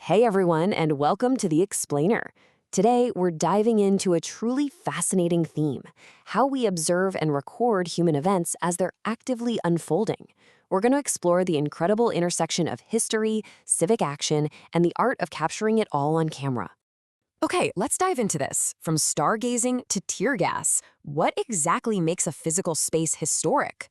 Hey everyone, and welcome to The Explainer. Today, we're diving into a truly fascinating theme: how we observe and record human events as they're actively unfolding. We're going to explore the incredible intersection of history, civic action, and the art of capturing it all on camera. Okay, let's dive into this. From stargazing to tear gas, what exactly makes a physical space historic?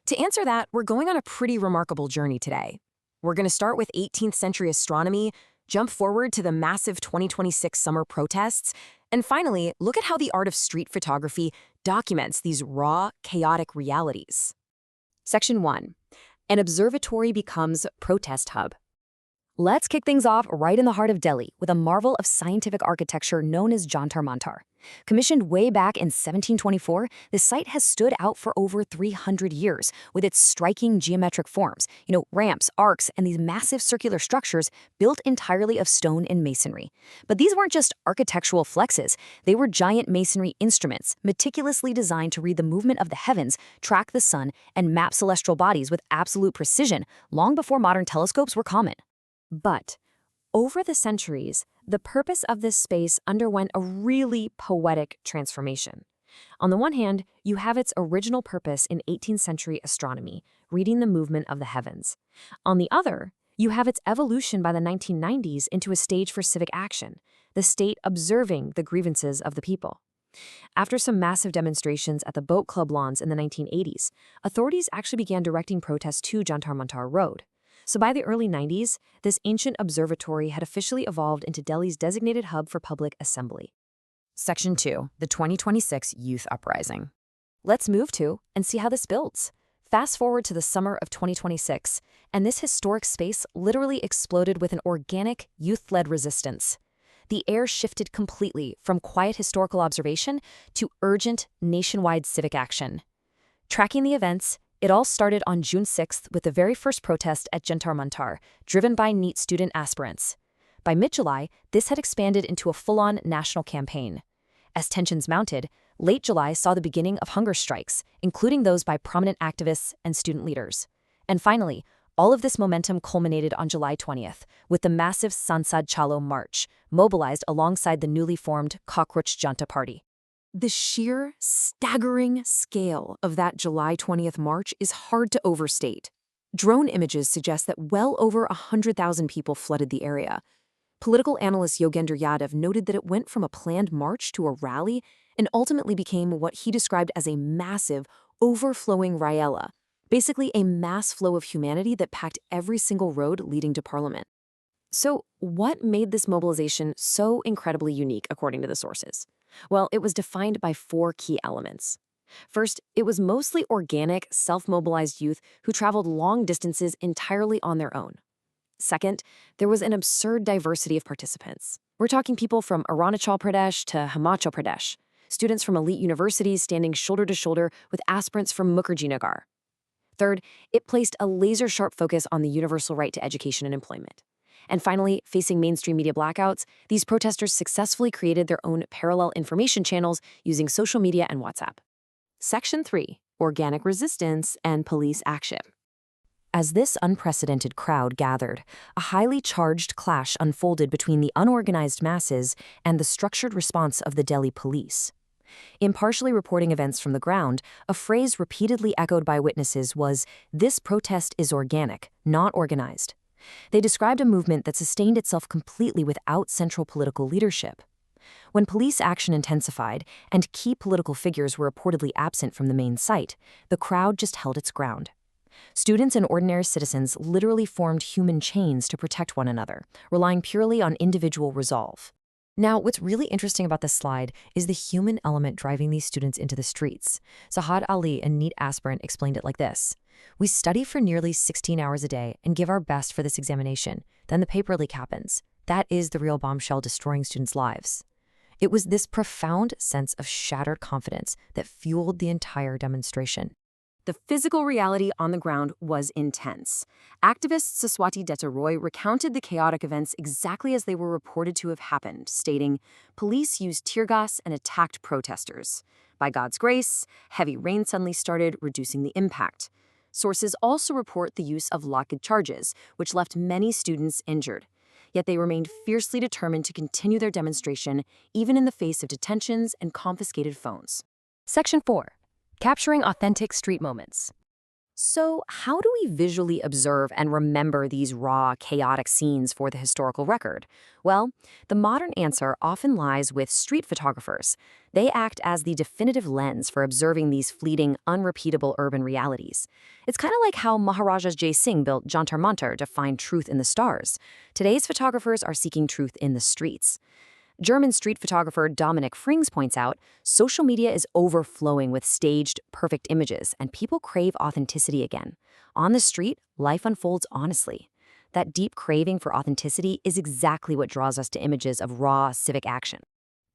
To answer that, we're going on a pretty remarkable journey today. We're going to start with 18th century astronomy, jump forward to the massive 2026 summer protests, and finally, look at how the art of street photography documents these raw, chaotic realities. Section 1. An observatory becomes protest hub. Let's kick things off right in the heart of Delhi with a marvel of scientific architecture known as Jantar Mantar. Commissioned way back in 1724, the site has stood out for over 300 years with its striking geometric forms, ramps, arcs, and these massive circular structures built entirely of stone and masonry. But these weren't just architectural flexes, they were giant masonry instruments meticulously designed to read the movement of the heavens, track the sun, and map celestial bodies with absolute precision long before modern telescopes were common. But over the centuries, the purpose of this space underwent a really poetic transformation. On the one hand, you have its original purpose in 18th century astronomy, reading the movement of the heavens. On the other, you have its evolution by the 1990s into a stage for civic action, the state observing the grievances of the people. After some massive demonstrations at the boat club lawns in the 1980s, authorities actually began directing protests to Jantar Mantar Road. So by the early 90s, this ancient observatory had officially evolved into Delhi's designated hub for public assembly. Section 2. The 2026 Youth Uprising. Let's move to and see how this builds. Fast forward to the summer of 2026, and this historic space literally exploded with an organic, youth-led resistance. The air shifted completely from quiet historical observation to urgent, nationwide civic action. Tracking the events, it all started on June 6th with the very first protest at Jantar Mantar, driven by NEET student aspirants. By mid-July, this had expanded into a full-on national campaign. As tensions mounted, late July saw the beginning of hunger strikes, including those by prominent activists and student leaders. And finally, all of this momentum culminated on July 20th, with the massive Sansad Chalo March, mobilized alongside the newly formed Cockroach Janta Party. The sheer, staggering scale of that July 20th march is hard to overstate. Drone images suggest that well over 100,000 people flooded the area. Political analyst Yogendra Yadav noted that it went from a planned march to a rally and ultimately became what he described as a massive, overflowing Rayala, basically a mass flow of humanity that packed every single road leading to Parliament. So, what made this mobilization so incredibly unique, according to the sources? Well, it was defined by 4 key elements. First, it was mostly organic, self-mobilized youth who traveled long distances entirely on their own. Second, there was an absurd diversity of participants. We're talking people from Arunachal Pradesh to Himachal Pradesh, students from elite universities standing shoulder to shoulder with aspirants from Mukherjee Nagar. Third, it placed a laser-sharp focus on the universal right to education and employment. And finally, facing mainstream media blackouts, these protesters successfully created their own parallel information channels using social media and WhatsApp. Section 3. Organic resistance and police action. As this unprecedented crowd gathered, a highly charged clash unfolded between the unorganized masses and the structured response of the Delhi police. Impartially reporting events from the ground, a phrase repeatedly echoed by witnesses was, "This protest is organic, not organized." They described a movement that sustained itself completely without central political leadership. When police action intensified and key political figures were reportedly absent from the main site, the crowd just held its ground. Students and ordinary citizens literally formed human chains to protect one another, relying purely on individual resolve. Now, what's really interesting about this slide is the human element driving these students into the streets. Sahad Ali, a NEET aspirant, explained it like this: "We study for nearly 16 hours a day and give our best for this examination. Then the paper leak happens. That is the real bombshell destroying students' lives." It was this profound sense of shattered confidence that fueled the entire demonstration. The physical reality on the ground was intense. Activist Saswati Dutta Roy recounted the chaotic events exactly as they were reported to have happened, stating, "Police used tear gas and attacked protesters. By God's grace, heavy rain suddenly started, reducing the impact." Sources also report the use of locked charges, which left many students injured. yet they remained fiercely determined to continue their demonstration even in the face of detentions and confiscated phones. Section 4. Capturing authentic street moments. So, how do we visually observe and remember these raw, chaotic scenes for the historical record? Well, the modern answer often lies with street photographers. They act as the definitive lens for observing these fleeting, unrepeatable urban realities. It's kind of like how Maharaja Jai Singh built Jantar Mantar to find truth in the stars. Today's photographers are seeking truth in the streets. German street photographer Dominik Frings points out, social media is overflowing with staged, perfect images, and people crave authenticity again. On the street, life unfolds honestly. That deep craving for authenticity is exactly what draws us to images of raw civic action.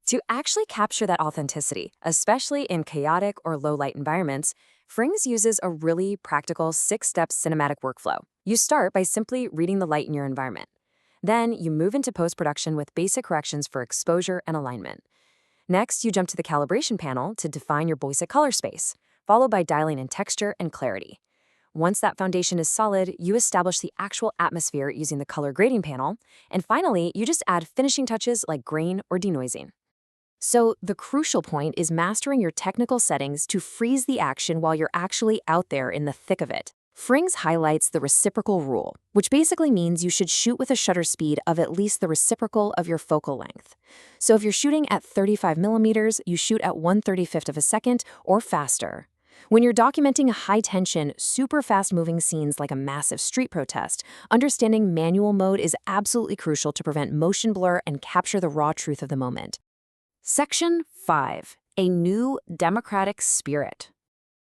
To actually capture that authenticity, especially in chaotic or low-light environments, Frings uses a really practical 6-step cinematic workflow. You start by simply reading the light in your environment. Then you move into post-production with basic corrections for exposure and alignment. Next, you jump to the calibration panel to define your basic color space, followed by dialing in texture and clarity. Once that foundation is solid, you establish the actual atmosphere using the color grading panel, and finally, you just add finishing touches like grain or denoising. So the crucial point is mastering your technical settings to freeze the action while you're actually out there in the thick of it. Frings highlights the reciprocal rule, which basically means you should shoot with a shutter speed of at least the reciprocal of your focal length. So if you're shooting at 35 millimeters, you shoot at 1/35 of a second or faster. When you're documenting high-tension, super fast-moving scenes like a massive street protest, understanding manual mode is absolutely crucial to prevent motion blur and capture the raw truth of the moment. Section 5. A new democratic spirit.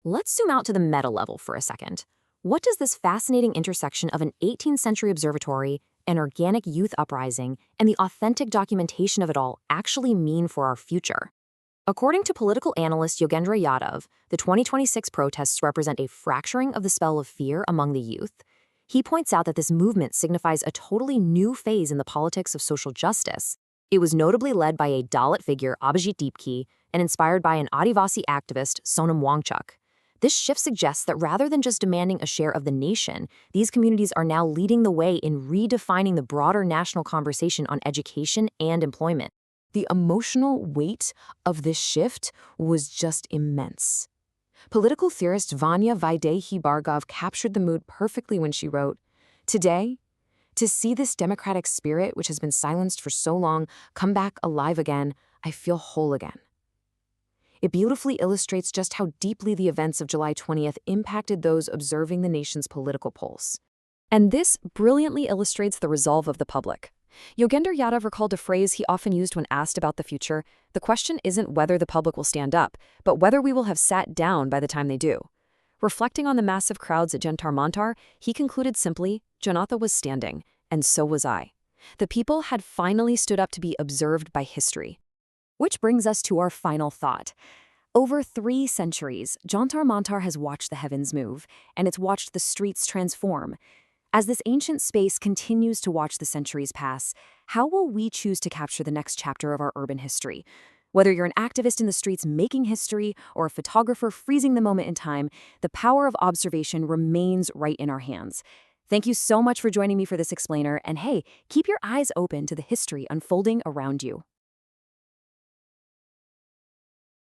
Let's zoom out to the meta level for a second. What does this fascinating intersection of an 18th century observatory, an organic youth uprising, and the authentic documentation of it all actually mean for our future? According to political analyst Yogendra Yadav, the 2026 protests represent a fracturing of the spell of fear among the youth. He points out that this movement signifies a totally new phase in the politics of social justice. It was notably led by a Dalit figure, Abhijit Deepki, and inspired by an Adivasi activist, Sonam Wangchuk. This shift suggests that rather than just demanding a share of the nation, these communities are now leading the way in redefining the broader national conversation on education and employment. The emotional weight of this shift was just immense. Political theorist Vanya Vaidehi Bhargava captured the mood perfectly when she wrote, "Today, to see this democratic spirit, which has been silenced for so long, come back alive again, I feel whole again." It beautifully illustrates just how deeply the events of July 20th impacted those observing the nation's political pulse. And this brilliantly illustrates the resolve of the public. Yogendra Yadav recalled a phrase he often used when asked about the future: the question isn't whether the public will stand up, but whether we will have sat down by the time they do. Reflecting on the massive crowds at Jantar Mantar, he concluded simply, Janata was standing, and so was I. The people had finally stood up to be observed by history. Which brings us to our final thought. Over 3 centuries, Jantar Mantar has watched the heavens move, and it's watched the streets transform. As this ancient space continues to watch the centuries pass, how will we choose to capture the next chapter of our urban history? Whether you're an activist in the streets making history or a photographer freezing the moment in time, the power of observation remains right in our hands. Thank you so much for joining me for this explainer, and hey, keep your eyes open to the history unfolding around you.